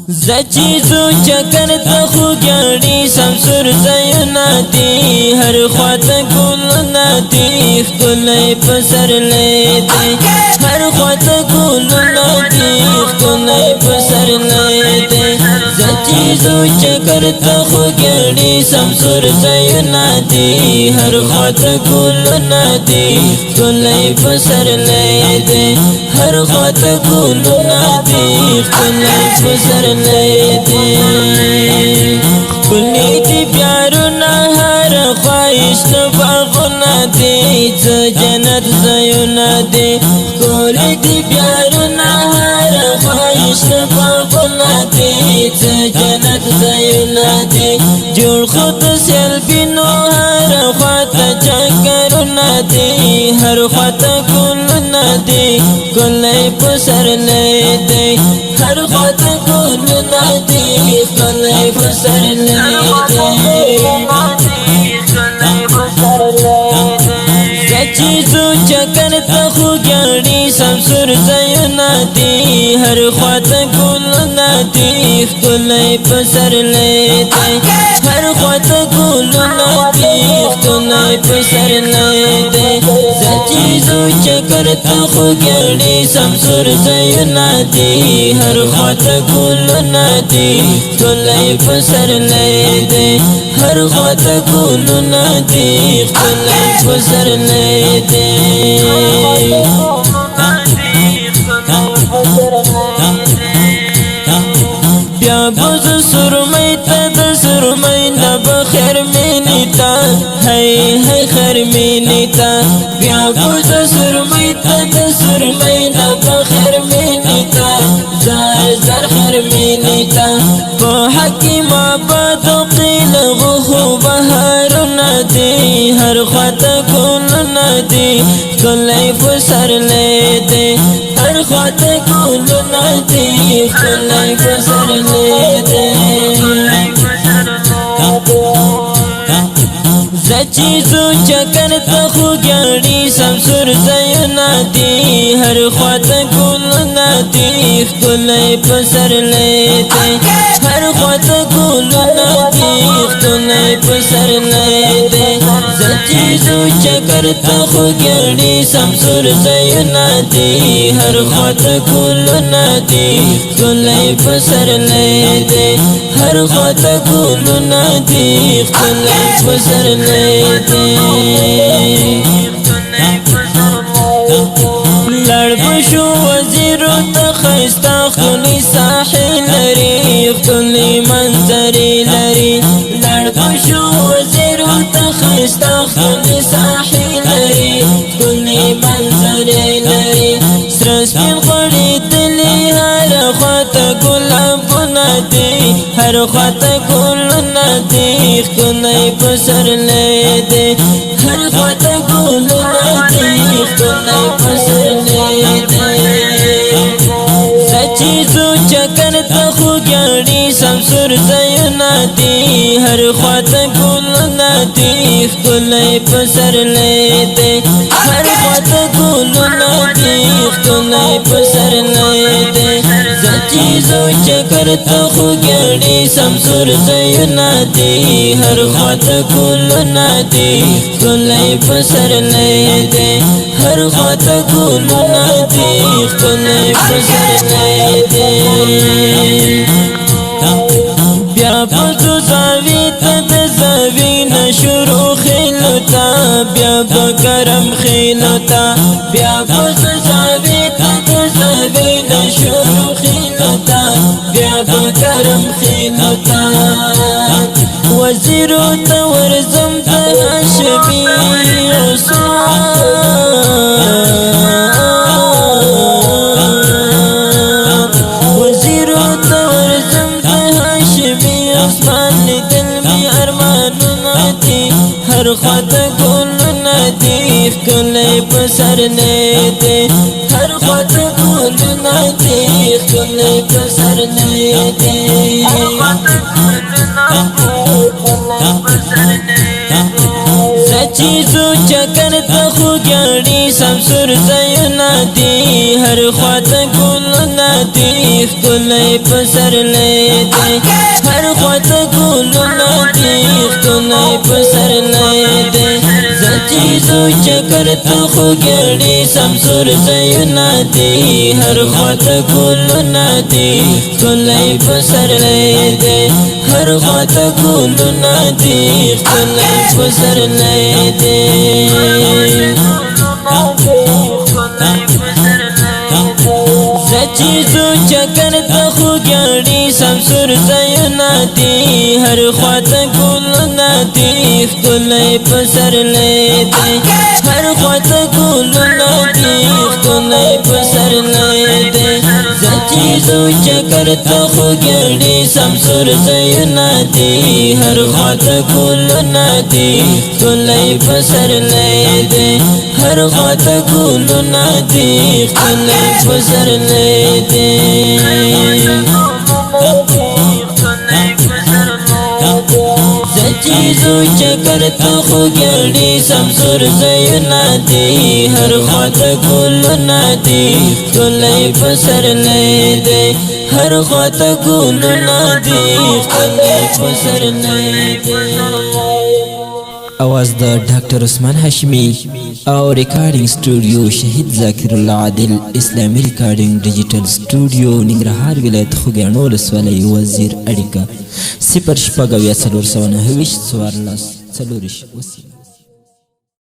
زچیزو چکر تخو گیاری سمسور زیونا دی هر خواتا گلونا دی خکولی پسر لیدی هر خواتا گلونا دی خکولی پسر لیدی زچیزو چکر تخو گیاری سمسور زیونا دی هر خواتا گلونا دی خکولی پسر لیدی هر خواتا گلونا دی خکولی پسر لیدی کلی دی پیارونا هر خواهش باغونا دی جنت زیونا دی کلی دی پیارونا هر خواهش باغونا دی جنت زیونا دی جوړ خود سیلفینو هر خواته چکرونا دی هر خواته ګلونا دی کلی پسر لیدی هر خواته ګلونا دی کلی پسر لیدی زچیزو چکر تخو گیاری سمسور زیونا دی هر خواته ګلونا دی کلی پسر لیدی هر خواته ګلونا دی کلی پسر لیدی زچیزو چکر تخو گیاری سمسور زیونا دی هر خواته ګلونا دی کلی پسر لیدی هر خواته ګلونا دی کلی پسر لیدی بیا بوز سرمی تا د سرمی نب خیر مینی تا ہے خیر مینی تا بیا بوز سرمی تا د سرمی نب خیر مینی تا زر خیر مینی تا په حکیم آباد قیل غو بهارنا دی هر خواته ګلونا دی کلی پسر لیدی هر خواته ګلونا دی کلی پسر لیدی زچیزو چکر تخو گیاری سمسور زیونا دی هر خواته ګلونا دی کلی پسر لیدی هر خواته ګلونا دی کلی پسر لیدی زچیزو چکر تخو گیاری سمسور زیونا دی هر خواته ګلونا دی کلی پسر لیدی هر خواته ګلونا دی کلی پسر لیدی لړ بشو وزیرو تخستا خلی ساحل لري خلی منظری لري لړ بشو وزیرو تخستا خلی ساحل لري خلی منظری لري سرسپین خړی تلی هر خواته ګلابونه دی هر خواته ګلونه دی خلی پسر لیدی هر خواته ګلونه دی خلی پسر لیدی زچیزو چکر تخو گیاری سمسور زیونا دی هر خواته ګلونا دی کلی پسر لیدی هر خواته ګلونا دی کلی پسر لیدی زچیزو چکر تخو گیاری سمسور زیونا دی هر خواته ګلونا دی کلی پسر لیدی هر خواته ګلونا دی کلی پسر لیدی بیا پسو زاوی تا د زاوی نشورو خیلو تا بیا بکرم خیلو تا بیا پسو زاوی تا د زاوی نشورو خیلو تا بیا بکرم خیلو تا وزیرو تا ورزم تا هاشمی هر خواته ګلونا دی کلی پسر لیدی هر خواته ګلونا دی کلی پسر لیدی زچیزو چکر تخو گیاری سمسور زیونا دی هر خواته ګلونا دی ښکلی پسرلی دی هر خواته ګلونه دی ښکلی پسرلی دی زه چې ځو چکر ته خو ګړي سمسور ځایونه دي هر خواته ګلونه دي ښکلی پسرلی دی هر خواته ګلونه دي ښکلی پسرلی دی چیزو چکر ته خو ګړي سمسور ځایونه دي هر خواته ګلونه دي ښکلی پسرلی دی هر خواته ګلونه دي ښکلی پسرلی دی زه چیزو چکر ته خو ګړي سمسور ځایونه دي هر خواته ګلونه دي ښکلی پسرلی دی هر خواته ګلونه دي ښکلی پسرلی زه چیزو چکر ته خو ګړي سمسور ځایونه دي هر خواته ګلونه دي ښکلی پسرلی دی هر خواته ګلونه دي ښکلی پسرلی دی आवाज the doctor Usman हाशमी और recording studio शहीद जाकिर उल्लाह आदिल इस्लामी रिकॉर्डिंग डिजिटल स्टूडियो निंगरहार विलायत खुगेणो रसवाली वजीर अड़िका 0 شپږ 4 سوانه 24 14 40